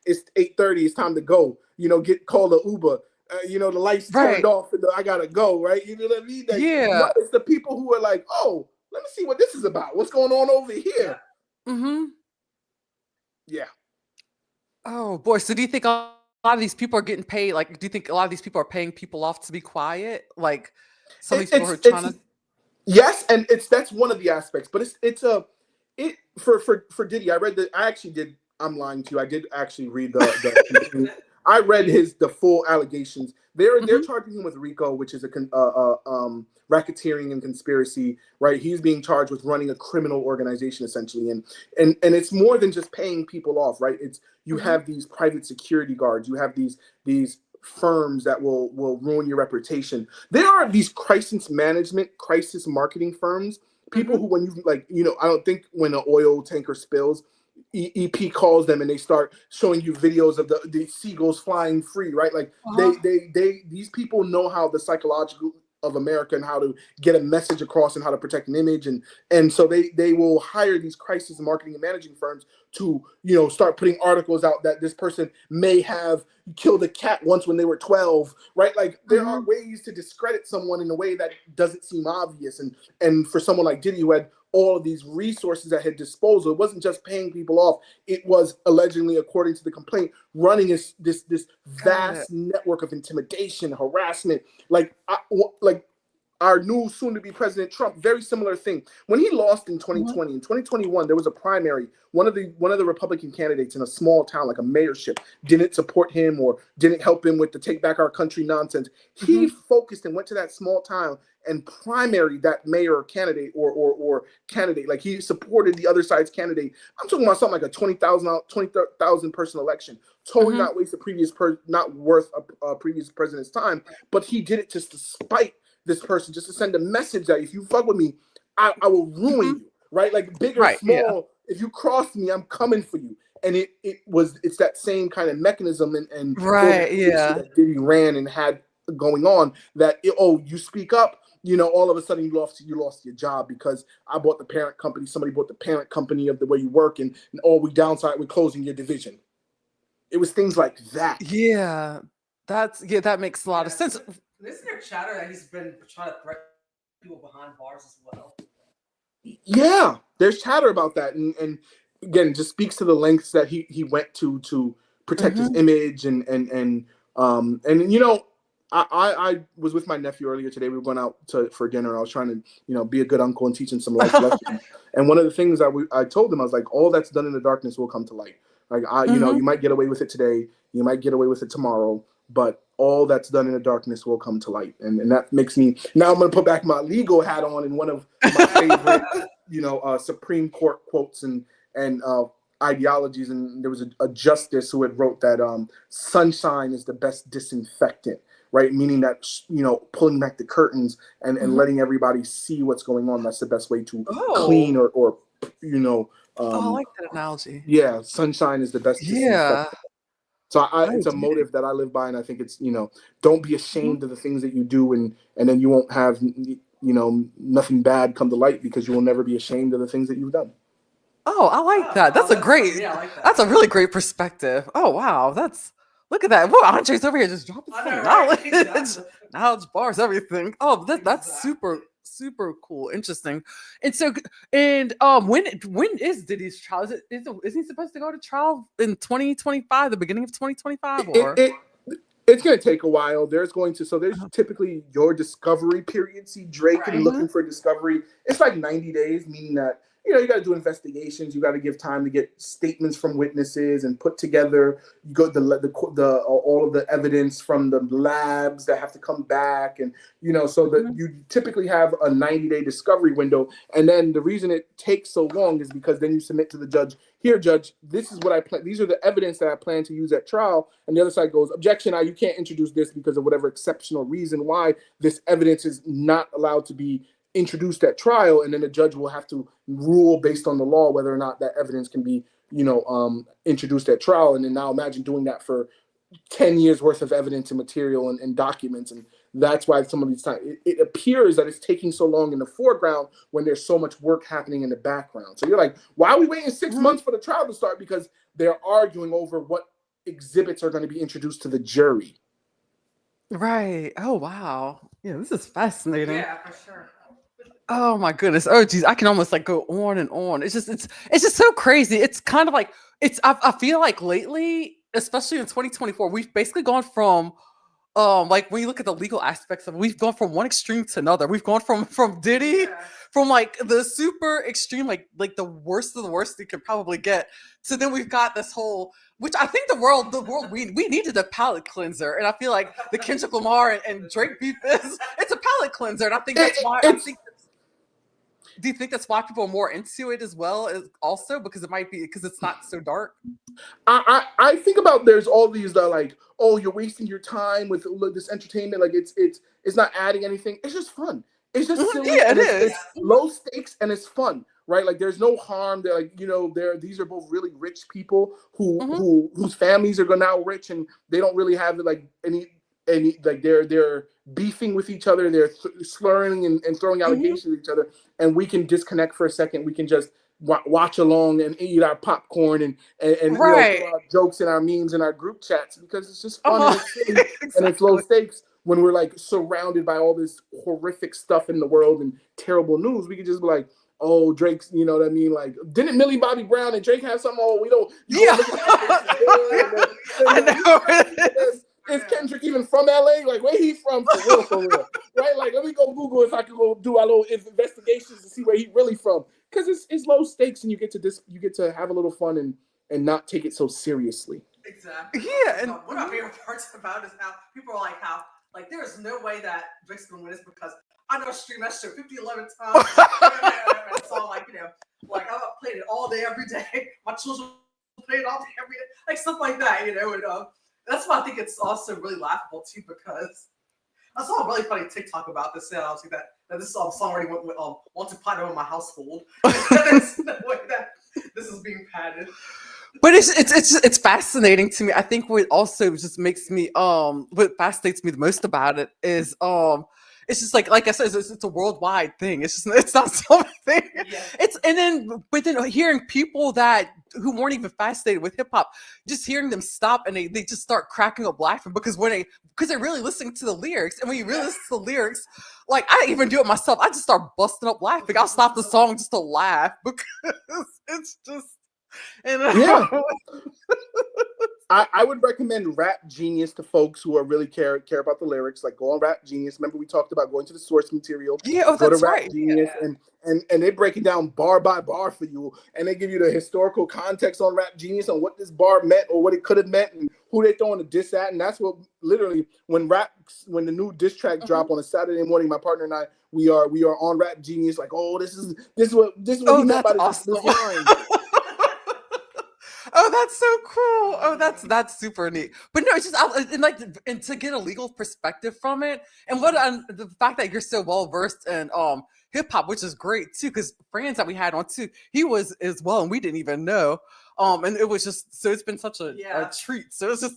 it's 8:30. It's time to go. Call the Uber. you know, the lights turned Right. off and I gotta go, right? You know what I mean? Like, Yeah. no, it's the people who are like, oh, let me see what this is about. What's going on over here? Mm-hmm. Yeah. Oh boy. So do you think a lot of these people are getting paid? Like, do you think a lot of these people are paying people off to be quiet? Like some of these people who are trying It's to. yes, and that's one of the aspects, but it for Diddy. I actually did. I'm lying to you. I did actually read the I read the full allegations. They're Mhm, charging him with RICO, which is racketeering and conspiracy. Right, he's being charged with running a criminal organization essentially, and it's more than just paying people off. Right, it's you mhm, have these private security guards. You have these firms that will ruin your reputation. There are these crisis marketing firms, people mhm, who, when you like, you know, I don't think when an oil tanker spills, EP calls them and they start showing you videos of the seagulls flying free, right? Like uh-huh, these people know how the psychological of America and how to get a message across and how to protect an image, and so they will hire these crisis marketing and managing firms to, you know, start putting articles out that this person may have killed a cat once when they were 12, right? Like there are mhm, ways to discredit someone in a way that doesn't seem obvious, and for someone like Diddy who had all of these resources at his disposal, it wasn't just paying people off. It was allegedly, according to the complaint, running this got it. vast network of intimidation, harassment. Like our new soon-to-be president Trump, very similar thing. When he lost in Mhm, 2020, in 2021, there was a primary. One of the Republican candidates in a small town, like a mayorship, didn't support him or didn't help him with the "Take Back Our Country" nonsense. He mhm, focused and went to that small town and primaried that mayor candidate or candidate. Like he supported the other side's candidate. I'm talking about something like a 20,000 person election. Totally mhm, not waste a not worth a previous president's time. But he did it just to spite this person, just to send a message that if you fuck with me, I will ruin mhm. you. Right? Like big or Right. Yeah. small, if you cross me, I'm coming for you. And it's that same kind of mechanism and Right. organization Yeah. that Diddy ran and had going on, that you speak up, you know, all of a sudden you lost your job because I bought the parent company, somebody bought the parent company of the way you work, and we downside, we're closing your division. It was things like that. Yeah. That makes a lot of Yeah, sense. isn't there chatter that he's been trying to threaten people behind bars as well? Yeah, there's chatter about that, and again, just speaks to the lengths that he went to protect his Mhm. image, and you know, I was with my nephew earlier today. We were going out for dinner. I was trying to, you know, be a good uncle and teach him some life lessons. And one of the things I told him, I was like, all that's done in the darkness will come to light. Like you know, Mhm. you might get away with it today, you might get away with it tomorrow, but all that's done in the darkness will come to light, and that makes me now. I'm going to put back my legal hat on, and one of my favorite, you know, Supreme Court quotes and ideologies. And there was a justice who had wrote that sunshine is the best disinfectant, right? Meaning that, you know, pulling back the curtains and Mhm. letting everybody see what's going on. That's the best way to clean Oh. or you know, Oh, I um, like that analogy. yeah, sunshine is the best Yeah. disinfectant. So I it's a do. motive that I live by, and I think it's, you know, don't be Mhm. ashamed of the things that you do, and then you won't have, you know, nothing bad come to light, because you will never be ashamed of the things that you've done. Oh, I like Oh, that. oh, that's some. Yeah, I like That's that. a really great perspective. Oh wow, that's look at that. Whoa, Andre's over here just dropping I know, some right? knowledge, Exactly. knowledge bars, everything. Oh, that's super Exactly. super cool, interesting. And so, and when is Diddy's trial? Is he supposed to go to trial in 2025, the beginning of 2025, It, or? it it's going to take a while. There's Uh, typically your discovery period. See, Drake and Right. mhm, looking for discovery, it's like 90 days, meaning that, you know, you got to do investigations. You got to give time to get statements from witnesses and put together. You go the all of the evidence from the labs that have to come back, and, you know, so that mhm, you typically have a 90-day discovery window. And then the reason it takes so long is because then you submit to the judge. Here, judge, this is what I plan. These are the evidence that I plan to use at trial. And the other side goes, objection, you can't introduce this because of whatever exceptional reason why this evidence is not allowed to be introduced at trial. And then the judge will have to rule based on the law whether or not that evidence can be, you know, introduced at trial. And then now imagine doing that for 10 years worth of evidence and material and documents. And that's why some of these times it appears that it's taking so long in the foreground when there's so much work happening in the background. So you're like, why are we waiting 6 months mhm. for the trial to start? Because they're arguing over what exhibits are going to be introduced to the jury. Right. Oh wow. Yeah, this is fascinating. Yeah, for sure. Oh my goodness. Oh geez, I can almost like go on and on. It's just so crazy. It's kind of like I feel like lately, especially in 2024, we've basically gone from like when you look at the legal aspects of it, we've gone from one extreme to another. We've gone from Diddy, Yeah. from like the super extreme, like the worst of the worst you could probably get, to then we've got this whole, which I think the world we needed a palate cleanser, and I feel like the Kendrick Lamar and Drake beef is it's a palate cleanser, and I think that's why I It's think. Do you think that's why people are more into it as well? As also because it might be because it's not so dark. I think about there's all these like, oh, you're wasting your time with this entertainment, like it's not adding anything. It's just fun. It's just silly Yeah, it and is. it's low stakes and it's fun, right? Like there's no harm. They're like, these are both really rich people Mhm, whose families are now rich and they don't really have like any like they're beefing with each other, they're slurring and throwing mhm. allegations at each other, and we can disconnect for a second. We can just watch along and eat our popcorn and Right. throw out jokes in our memes and our group chats because it's just fun and Uh-huh. it's silly and it's low Exactly. stakes. When we're like surrounded by all this horrific stuff in the world and terrible news, we could just be like, oh, Drake's, you know what I mean? Like, didn't Millie Bobby Brown and Drake have something? Oh, we don't, you go Yeah. look at how Drake's is doing. I And know it is. is Kendrick even from LA? Like, where he from for real? Right? Like, let me go Google if I can go do our little investigations to see where he really from. Because it's low stakes and you get to have a little fun and not take it so seriously. Exactly. Yeah, and One of my favorite parts about it is how people are like, how like there's no way that Drake's gonna win this because I know stream that shit 50, 11 times. So like like I played it all day, every day. My children play it all day, every day, like stuff like that. And that's why I think it's also really laughable too because I saw a really funny TikTok about this. And I was like that this song already wants to platinum in my household. There's no way that this is being padded. but it's fascinating to me. I think what also just makes me what fascinates me the most about it is it's just like I said, it's a worldwide thing. It's just it's not something. Yeah. It's and then but then hearing people that who weren't even fascinated with hip hop, just hearing them stop and they just start cracking up laughing because they're really listening to the lyrics, and when you really listen to the lyrics, like I even do it myself. I just start busting up laughing. I'll stop the song just to laugh because it's just Yeah. know. I would recommend Rap Genius to folks who are really care about the lyrics. Like go on Rap Genius. Remember we talked about going to the source material. Yeah, oh, Go to that's Rap right. Genius and they break it down bar by bar for you, and they give you the historical context on Rap Genius on what this bar meant or what it could have meant and who they throwing a diss at. And that's what literally when the new diss track drop on a Saturday morning, my partner and I we are on Rap Genius. Like, oh, this is what he Oh, meant by that's this awesome. line. Oh, that's so cool. Oh, that's super neat. But no, it's just and like and to get a legal perspective from it, and what the fact that you're so well versed in hip hop, which is great too, because friends that we had on too, he was as well, and we didn't even know. And it was just so it's been such a treat. So it's just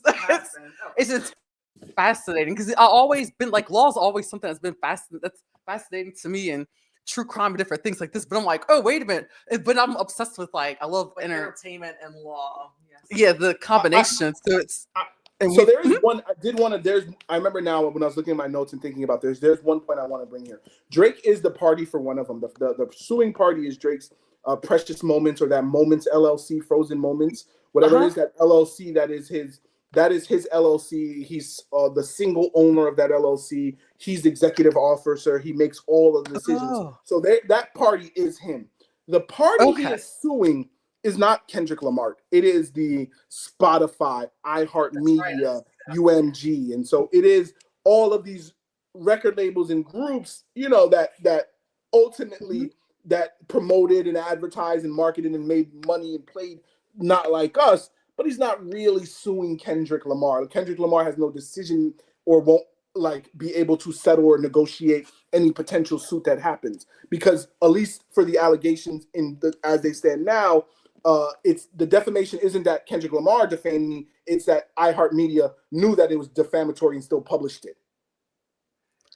it's just fascinating because I always been like law's always something that's been fascinating to me and true crime and different things like this. But I'm like, oh wait a minute. But I'm obsessed with like I love Like entertainment and law. Yes. Yeah, the combination. So it's and So we there is one I did want to. I remember now when I was looking at my notes and thinking about there's one point I want to bring here. Drake is the party for one of them. The suing party is Drake's Precious Moments or that Moments LLC, Frozen Moments, whatever it is. That LLC that is his LLC. He's the single owner of that LLC. He's the executive officer. He makes all of the decisions. Oh, So that party is him. The party he okay. is suing is not Kendrick Lamar. It is the Spotify, iHeartMedia, UMG, and so it is all of these record labels and groups, that ultimately that promoted and advertised and marketed and made money and played not like us. But he's not really suing Kendrick Lamar. Kendrick Lamar has no decision or won't like be able to settle or negotiate any potential suit that happens because at least for the allegations as they stand now, it's the defamation isn't that Kendrick Lamar defamed me. It's that iHeartMedia knew that it was defamatory and still published it.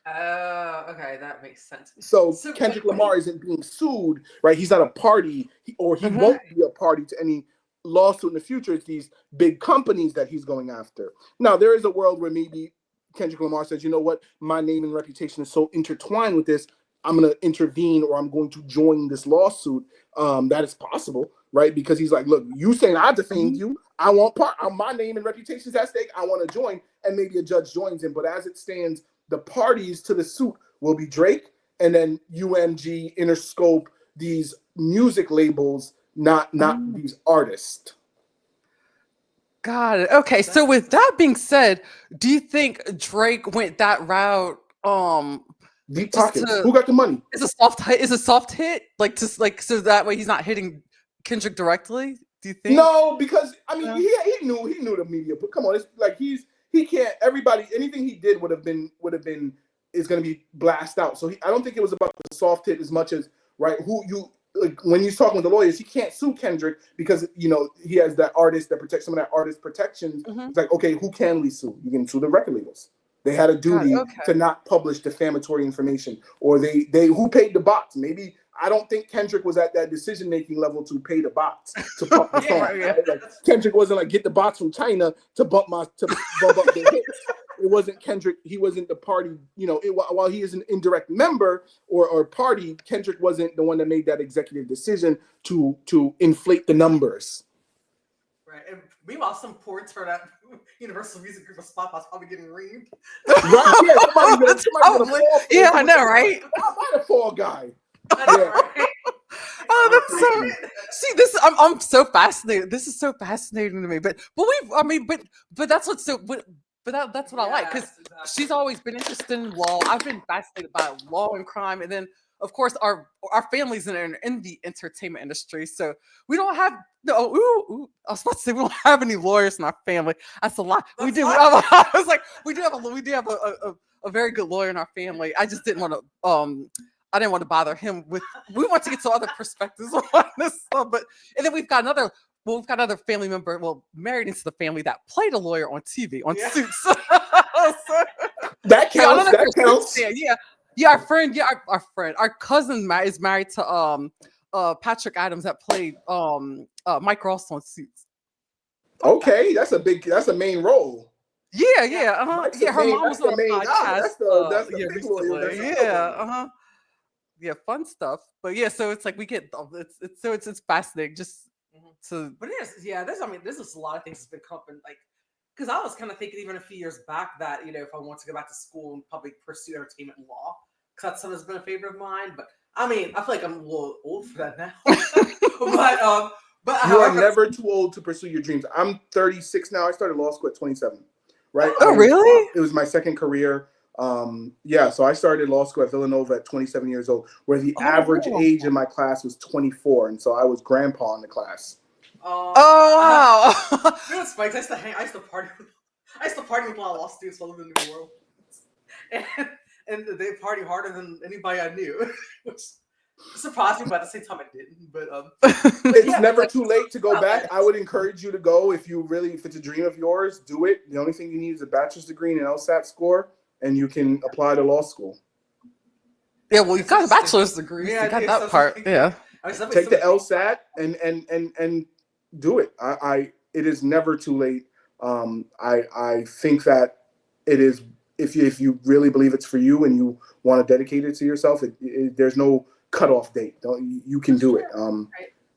Oh, okay, that makes sense. So Kendrick Lamar isn't being sued, right? He's not a party, he won't be a party to any lawsuit in the future. It's these big companies that he's going after. Now, there is a world where maybe Kendrick Lamar says, you know what, my name and reputation is so intertwined with this, I'm going to intervene or I'm going to join this lawsuit. That is possible, right? Because he's like, look, you saying I defamed you. I want my name and reputation is at stake. I want to join, and maybe a judge joins him. But as it stands, the parties to the suit will be Drake and then UMG, Interscope, these music labels, not these artists. Got it. Okay, so with that being said, do you think Drake went that route? Deep pockets. Who got the money? Is a soft hit? Is a soft hit so that way he's not hitting Kendrick directly? Do you think? No, because I mean, he knew the media, but come on, it's like he can't. Everybody, anything he did would have been is going to be blast out. So I don't think it was about the soft hit as much as right who you. Like when he's talking with the lawyers, he can't sue Kendrick because he has that artist that protects some of that artist protections. It's like, okay, who can we sue? You can sue the record labels. They had a duty to not publish defamatory information, or they who paid the bots. Maybe I don't think Kendrick was at that decision making level to pay the bots to pump the song. Right? Like, Kendrick wasn't like get the bots from China to bump up the hits. It wasn't Kendrick. He wasn't the party. While he is an indirect member or party, Kendrick wasn't the one that made that executive decision to inflate the numbers. Right. And meanwhile, some poor turn at Universal Music Group of Spotify's probably getting reamed. Right? Yeah, somebody's gonna fall. Yeah, I know, right? Why the fall guy? Right? Oh, that's so. See, this I'm so fascinated. This is so fascinating to me. But that's what's so. But that's what I like because she's always been interested in law. I've been fascinated by law and crime, and then of course our family's in the entertainment industry, so we don't have I was about to say we don't have any lawyers in our family. That's a lot. We do. I was like, we do have a very good lawyer in our family. I just didn't want to I didn't want to bother him with. We want to get some other perspectives on this stuff, and then we've got another family member, married into the family that played a lawyer on TV on Suits. That counts. That counts. Yeah. Our friend, our cousin is married to Patrick Adams that played Mike Ross on Suits. Okay, that's a main role. Yeah. Her mom was on a podcast. That's the big lawyer. Yeah, fun stuff. But yeah, so it's like we get it's fascinating just. So, but there's just a lot of things that's been coming, like, because I was kind of thinking even a few years back that if I want to go back to school and probably pursue entertainment law, because that's something that's been a favorite of mine. But I mean, I feel like I'm a little old for that now. but you are never too old to pursue your dreams. I'm 36 now. I started law school at 27. Right? Oh, really? It was my second career. So I started law school at Villanova at 27 years old, where the average age in my class was 24, and so I was grandpa in the class. Wow! It's funny. I used to party with a lot of law students all over the New World, and they party harder than anybody I knew, which surprised me, but at the same time I didn't. But it's never too late to go back. I would encourage you to go if it's a dream of yours. Do it. The only thing you need is a bachelor's degree and an LSAT score, and you can apply to law school. Yeah, well, you've got a bachelor's degree. Yeah, you got that part. Yeah. Take the LSAT and do it. It is never too late. I think that it is if you really believe it's for you and you want to dedicate it to yourself. There's no cutoff date. You can do it.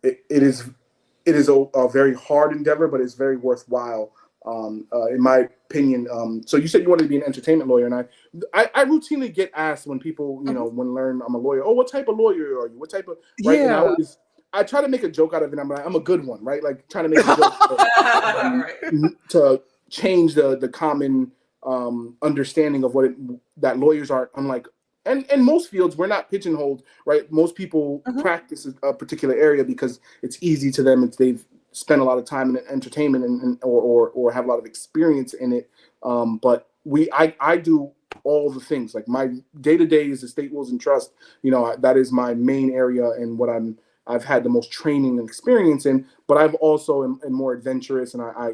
It is a very hard endeavor, but it's very worthwhile. In my opinion. So you said you wanted to be an entertainment lawyer, and I routinely get asked when people, when learn I'm a lawyer, oh, what type of lawyer are you? What type of, right? Yeah. And I try to make a joke out of it. I'm like, I'm a good one, right? Like trying to make a joke to change the common understanding of that lawyers are unlike. And in most fields, we're not pigeonholed, right? Most people practice a particular area because it's easy to them. They've spent a lot of time in entertainment or have a lot of experience in it. But I do all the things. Like my day-to-day is estate wills and trust. That is my main area and what I've had the most training and experience in. But I've also am more adventurous, and I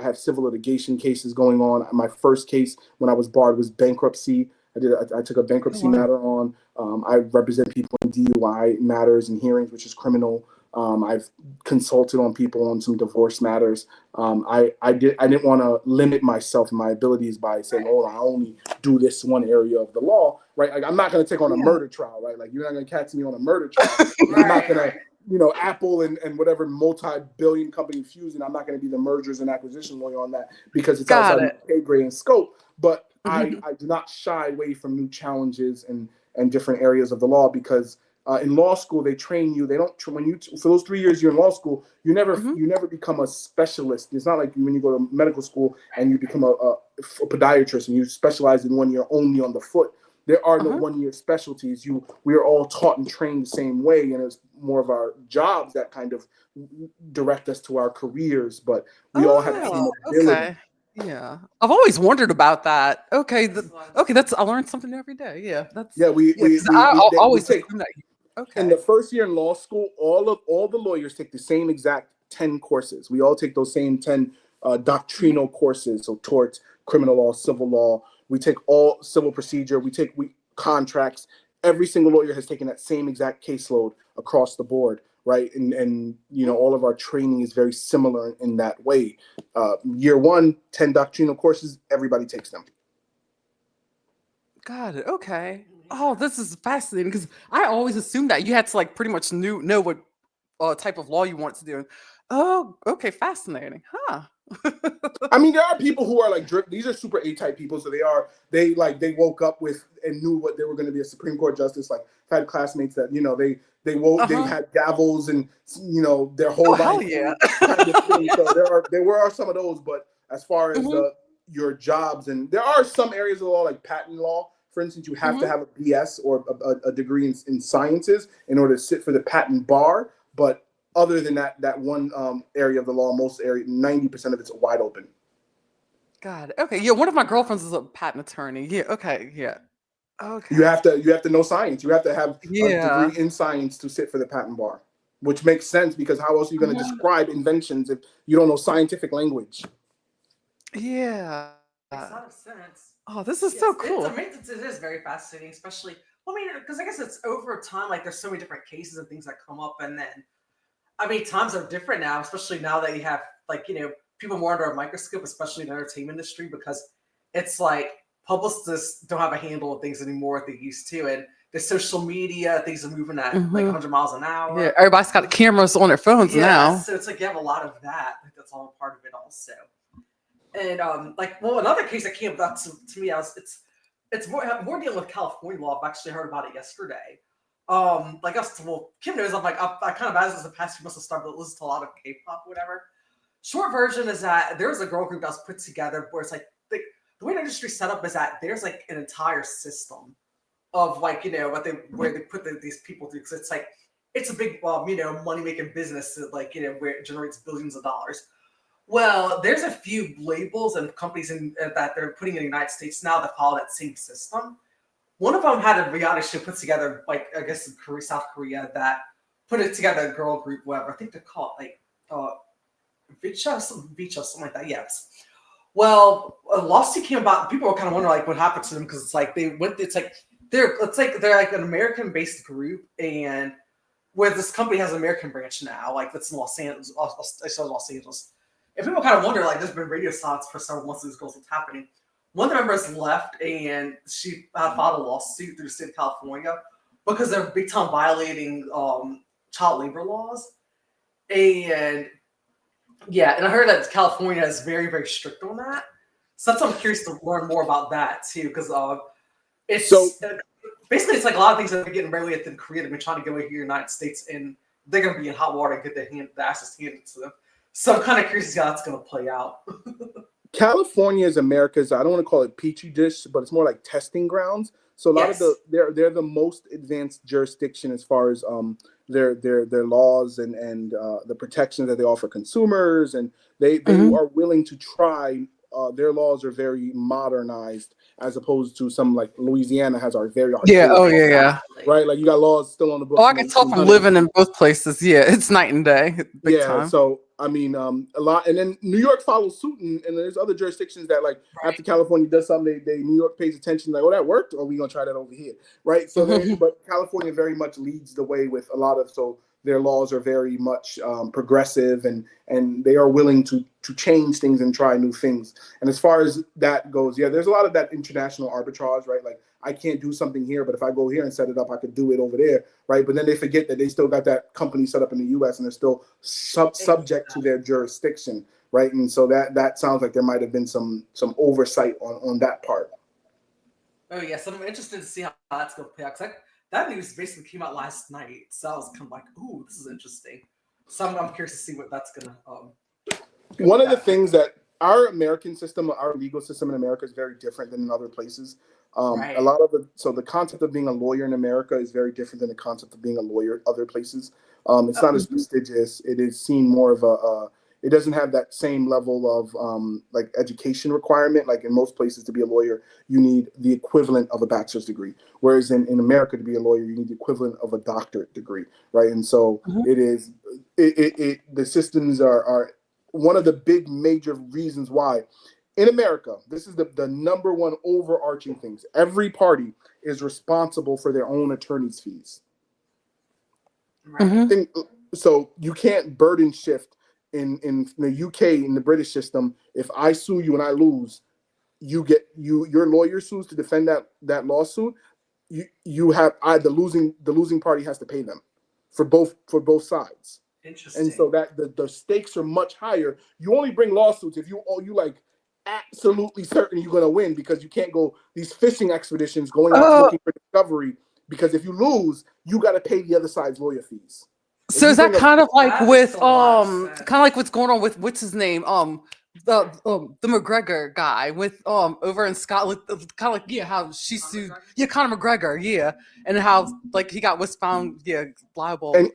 have civil litigation cases going on. My first case when I was barred was bankruptcy. I took a bankruptcy matter on. I represent people in DUI matters and hearings, which is criminal. I've consulted on people on some divorce matters. I didn't want to limit myself and my abilities by saying, oh, I only do this one area of the law, right? Like, I'm not going to take on a murder trial, right? Like, you're not going to catch me on a murder trial. I'm not going to, Apple and whatever multi-billion company Fusion, I'm not going to be the mergers and acquisition lawyer on that because it's outside my pay grade and scope. But I do not shy away from new challenges and different areas of the law because in law school they train you. They don't for those 3 years you're in law school. You never become a specialist. It's not like when you go to medical school and you become a podiatrist and you specialize in 1 year only on the foot. There are no 1 year specialties. We are all taught and trained the same way, and it's more of our jobs that kind of direct us to our careers. But we all have the same ability. Okay. Yeah, I've always wondered about that. Okay, that's I learned something new every day. Yeah, that's I always take assumed that. Okay. In the first year in law school, all the lawyers take the same exact 10 courses. We all take those same 10 doctrinal courses. So torts, criminal law, civil law. We take all civil procedure. We contracts. Every single lawyer has taken that same exact caseload across the board, right? And all of our training is very similar in that way. Year 1, 10 doctrinal courses. Everybody takes them. Got it. Okay. Oh, this is fascinating because I always assumed that you had to pretty much know what type of law you want to do. Oh, okay, fascinating, huh? I mean, there are people who are these are super A-type people, so they woke up with and knew what they were going to be a Supreme Court justice. Like, I've had classmates that they had gavels and their whole life. Hell yeah. Kind of thing. So there were some of those, but as far as your jobs, and there are some areas of the law like patent law. For instance, you have to have a BS or a degree in sciences in order to sit for the patent bar. But other than that one area of the law, 90% of it's wide open. Got it. Okay. Yeah, one of my girlfriends is a patent attorney. Yeah. Okay. Yeah. Okay. You have to know science. You have to have a degree in science to sit for the patent bar, which makes sense because how else are you going to describe inventions if you don't know scientific language? Yeah. Makes a lot of sense. Oh, this is so cool. It is very fascinating, especially, because I guess it's over time, there's so many different cases and things that come up, and then, times are different now, especially now that you have, people more under a microscope, especially in the entertainment industry, because it's publicists don't have a handle on things anymore like they used to, and the social media, things are moving at 100 miles an hour. Yeah, everybody's got cameras on their phones now. So it's you have a lot of that. That's all part of it also. And another case that came up to me, it's more dealing with California law. I've actually heard about it yesterday. Kim knows I kind of as a past few months have started to listen to a lot of K-pop, whatever. Short version is that there was a girl group that was put together where it's the way the industry set up is that there's an entire system of where they put these people through, because it's a big money making business that where it generates billions of dollars. Well, there's a few labels and companies that they're putting in the United States now that follow that same system. One of them had a reality show put together, I guess in South Korea, that put it together, a girl group, whatever. I think they're called Vicha, something like that. Yes. Well, a lawsuit came about. People were kind of wondering what happened to them, because they're an American-based group, and where this company has an American branch now, that's in Los Angeles. And people kind of wonder, there's been radio silence for several months of these girls, what's happening. One of the members left, and she filed a lawsuit through the state of California because they're big time violating child labor laws. And I heard that California is very, very strict on that. So I'm curious to learn more about that too, because basically it's a lot of things that are getting regulated in Korea. They've been trying to get away here in the United States, and they're going to be in hot water and get the access handed to them. So I'm kind of curious to see how that's going to play out. California is America's, I don't want to call it petri dish, but it's more like testing grounds. So a lot of they're the most advanced jurisdiction as far as their laws and the protections that they offer consumers, and they are willing to try. Their laws are very modernized as opposed to some Louisiana has our very right. You got laws still on the books. Oh, I can tell from living in both places. Yeah, it's night and day. Big time. So a lot, and then New York follows suit, and there's other jurisdictions that after California does something, New York pays attention, that worked, or we gonna try that over here, right? So but California very much leads the way with a lot of their laws are very much progressive, and they are willing to change things and try new things. And as far as that goes, yeah, there's a lot of that international arbitrage, right? Like I can't do something here, but if I go here and set it up, I could do it over there, right? But then they forget that they still got that company set up in the U.S. and they're still subject to their jurisdiction, right? And so that sounds like there might have been some oversight on that part. Oh yeah, so I'm interested to see how that's going to play out. Cause that news basically came out last night, so I was kind of like, "Ooh, this is interesting." So I'm curious to see what that's gonna. One of the things that our American system, our legal system in America, is very different than in other places. Right. A lot of the concept of being a lawyer in America is very different than the concept of being a lawyer other places. It's not as prestigious. It is seen more of it doesn't have that same level of like education requirement. Like in most places, to be a lawyer, you need the equivalent of a bachelor's degree. Whereas in America, to be a lawyer, you need the equivalent of a doctorate degree, right? And so the systems are one of the big major reasons why in America, this is the number one overarching things. Every party is responsible for their own attorney's fees. Right. So you can't burden shift in the UK, in the British system. If I sue you and I lose, your lawyer sues to defend that lawsuit. The losing party has to pay them for both sides. Interesting. And so that the stakes are much higher. You only bring lawsuits if you like absolutely certain you're going to win, because you can't go these fishing expeditions going out looking for discovery, because if you lose, you got to pay the other side's lawyer fees. So is that kind of like with kind of like what's going on with what's his name the McGregor guy with over in Scotland, kind of like how she sued Conor McGregor and how like he got was found liable and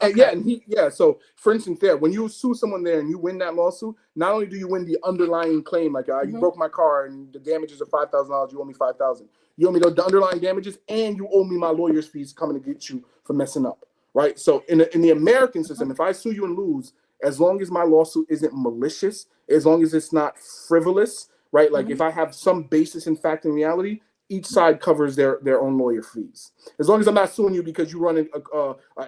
so for instance when you sue someone there and you win that lawsuit, not only do you win the underlying claim, like you broke my car and the damages are $5,000, you owe me $5,000, you owe me the underlying damages, and you owe me my lawyer's fees coming to get you for messing up. Right. So in the American system, if I sue you and lose, as long as my lawsuit isn't malicious, as long as it's not frivolous, right? Like if I have some basis in fact and reality, each side covers their own lawyer fees. As long as I'm not suing you because you run an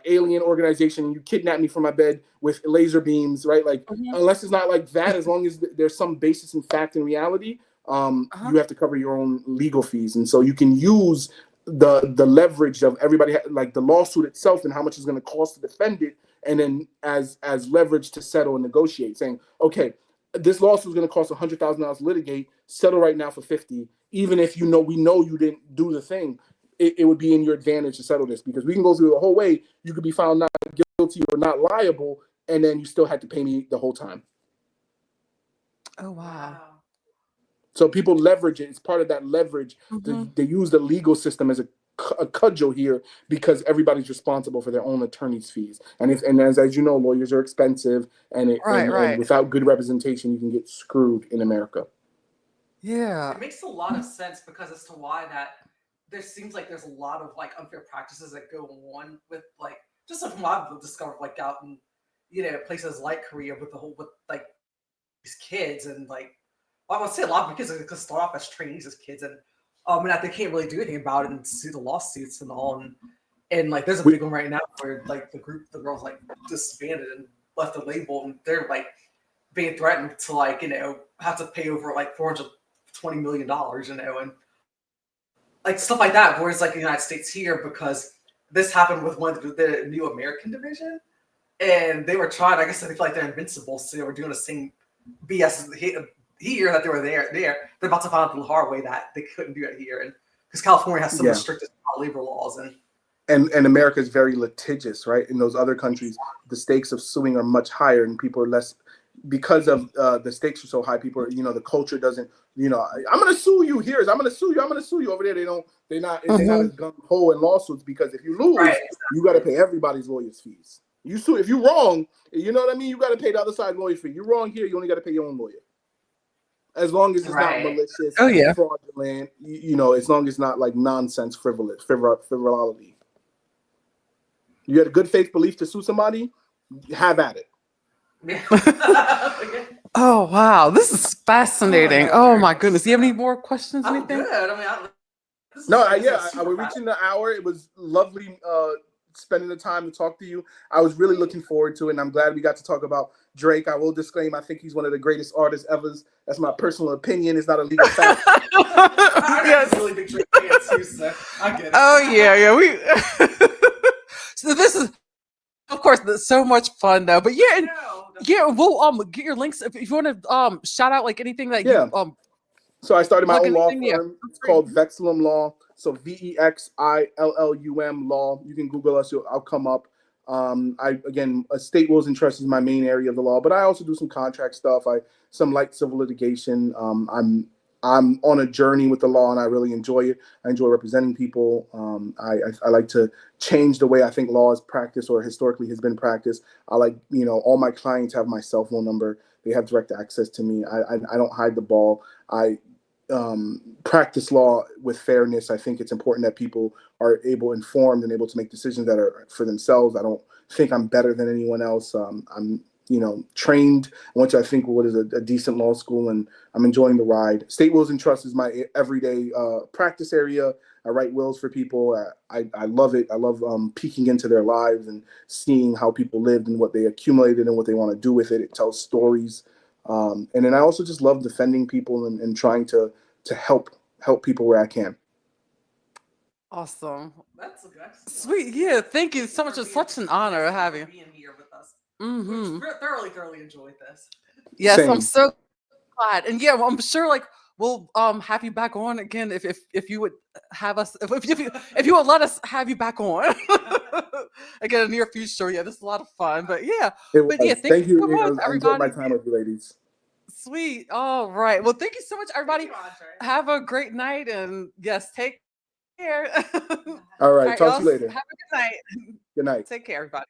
alien organization and you kidnap me from my bed with laser beams, right? Like unless it's not like that, as long as there's some basis in fact and reality, you have to cover your own legal fees. And so you can use the leverage of everybody, like the lawsuit itself and how much it's going to cost to defend it, and then as leverage to settle and negotiate, saying, okay, this lawsuit is going to cost $100,000 to litigate, settle right now for 50, even if we know you didn't do the thing, it would be in your advantage to settle this, because we can go through the whole way, you could be found not guilty or not liable, and then you still had to pay me the whole time. Oh wow. So people leverage it. It's part of that leverage. They use the legal system as a cudgel here, because everybody's responsible for their own attorney's fees. And as you know, lawyers are expensive, and and without good representation, you can get screwed in America. Yeah. It makes a lot of sense, because as to why that there seems like there's a lot of like unfair practices that go on with like just from what I've discovered like out in places like Korea with like these kids, and like I would say a lot of kids could start off as trainees as kids, and they can't really do anything about it and see the lawsuits and all, and like there's a big one right now where like the girls like disbanded and left the label, and they're like being threatened to like have to pay over like $420 million, and like stuff like that. Whereas like the United States here, because this happened with one of the new American division, and they were trying. I guess they feel like they're invincible, so they were doing the same BS here that they were there. They're about to find out the hard way that they couldn't do it here, and because California has some of the strictest labor laws, and America is very litigious, right? In those other countries, the stakes of suing are much higher, and people are less, because of the stakes are so high. People are, the culture doesn't, I'm going to sue you here. I'm going to sue you. Over there, they're not as gung ho in lawsuits, because if you lose, you got to pay everybody's lawyer's fees. If you're wrong, you know what I mean? You got to pay the other side lawyer's fee. You're wrong here, you only got to pay your own lawyer. As long as it's not malicious, fraudulent, as long as it's not like nonsense, frivolity. You had a good faith belief to sue somebody, have at it. Oh wow, this is fascinating. Oh my goodness. Do you have any more questions? I'm good. I mean, we're reaching the hour. It was lovely spending the time to talk to you. I was really looking forward to it, and I'm glad we got to talk about Drake. I will disclaim, I think he's one of the greatest artists ever. That's my personal opinion. It's not a legal fact. I'm Yes. really big Drake fan too, so I get it. Oh yeah. We. So this is, of course, so much fun though. But yeah, and yeah, we'll get your links if you want to shout out like anything that Yeah. you So I started my plug own law anything, yeah. firm. It's called Vexillum Law. So VEXILLUM Law. You can Google us. I'll come up. Estate wills and trusts is my main area of the law, but I also do some contract stuff. Some light civil litigation. I'm on a journey with the law, and I really enjoy it. I enjoy representing people. I like to change the way I think law is practiced or historically has been practiced. I like, all my clients have my cell phone number. They have direct access to me. I don't hide the ball. I practice law with fairness. I think it's important that people are informed and able to make decisions that are for themselves. I don't think I'm better than anyone else. I'm trained. I went to, I think, what is a decent law school, and I'm enjoying the ride. State wills and trusts is my everyday practice area. I write wills for people. I love it. I love peeking into their lives and seeing how people lived and what they accumulated and what they want to do with it. It tells stories. And then I also just love defending people and trying to help people where I can. Awesome. That's good. Sweet. Yeah. Thank you so much. It's such an honor to have you. Being here with us. Mm-hmm. We thoroughly enjoyed this. Yes, Same. I'm so glad. And yeah, well, I'm sure like we'll have you back on again if you would have us if you would let us have you back on again in the near future. Yeah, this is a lot of fun. But yeah. Thank you so much, I enjoyed my time with you, ladies. Sweet. All right. Well, thank you so much, everybody. Thank you, Andre. Have a great night, and yes, take care. All right. Talk to you later. Have a good night. Good night. Take care, everybody.